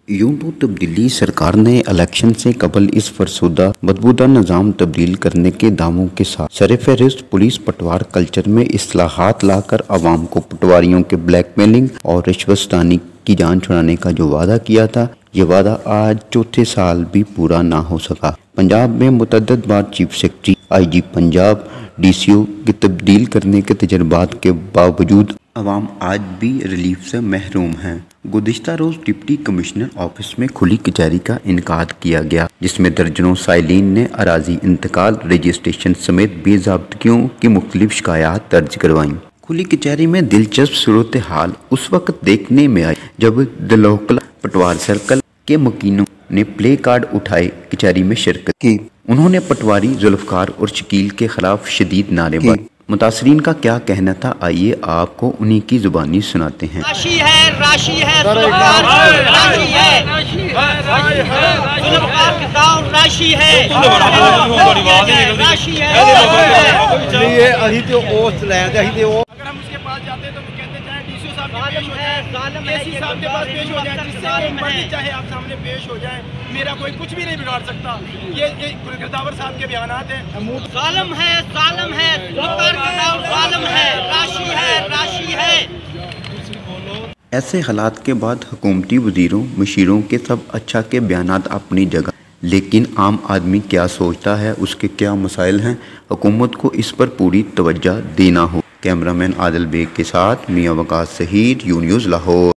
यूं तो तब्दीली सरकार ने इलेक्शन से कबल इस फरसुदा बदबूदार निज़ाम तब्दील करने के दावों के साथ सरफ़हरिस्त पुलिस पटवार कल्चर में इस्लाहात लाकर अवाम को पटवारियों के ब्लैकमेलिंग और रिश्वतदानी की जान छुड़ाने का जो वादा किया था, ये वादा आज चौथे साल भी पूरा ना हो सका। पंजाब में मुतअद्दिद बार chief secretary, IG Punjab, DCO की तब्दील करने के तजर्बात के बावजूद अवाम आज भी रिलीफ से महरूम हैं। गुज़िश्ता रोज़ डिप्टी कमिश्नर ऑफिस में खुली कचहरी का इनेकाद किया गया, जिसमें दर्जनों साइलिन ने अराजी इंतकाल, रजिस्ट्रेशन समेत बेज़ाब्तगियों की मुख्तलिफ शिकायत दर्ज करवाईं। खुली कचहरी में दिलचस्प सूरत हाल उस वक्त देखने में आई जब दलोकला पटवार सर्कल के मकीनों ने प्ले कार्ड उठाए कचहरी में शिरकत की। उन्होंने पटवारी जुल्फकार और शकील के खिलाफ शदीद नारेबाजी। मुतासरीन का क्या कहना था, आइए आपको उन्हीं की जुबानी सुनाते हैं। राशि है, राशि है, जुल्फकार राशि है, जुल्फकार के दाव राशि है, राशि है। ये अही तो ओस लेंदे अही ते अगर हम उसके पास जाते हैं तो वो कहते चाहे DCO साहब के पेश हो जाए, AC साहब के पास पेश हो जाए, जिससे मर्जी चाहे आप सामने पेश हो जाए, मेरा कोई कुछ भी नहीं बिगाड़ सकता। ये गुलगर्दावर साहब के बयानात हैं। जालिम है, जालिम है, जुल्फकार के दाव जालिम है, राशि है, राशि है। ऐसे हालात के बाद हुकूमती वज़ीरों मशीरों के सब अच्छा के बयानात अपनी जगह, लेकिन आम आदमी क्या सोचता है, उसके क्या मसाइल हैं, हुकूमत को इस पर पूरी तवज्जो देना हो। कैमरामैन आदिल बेग के साथ मियां वकास सहीद, यू न्यूज़ लाहौर।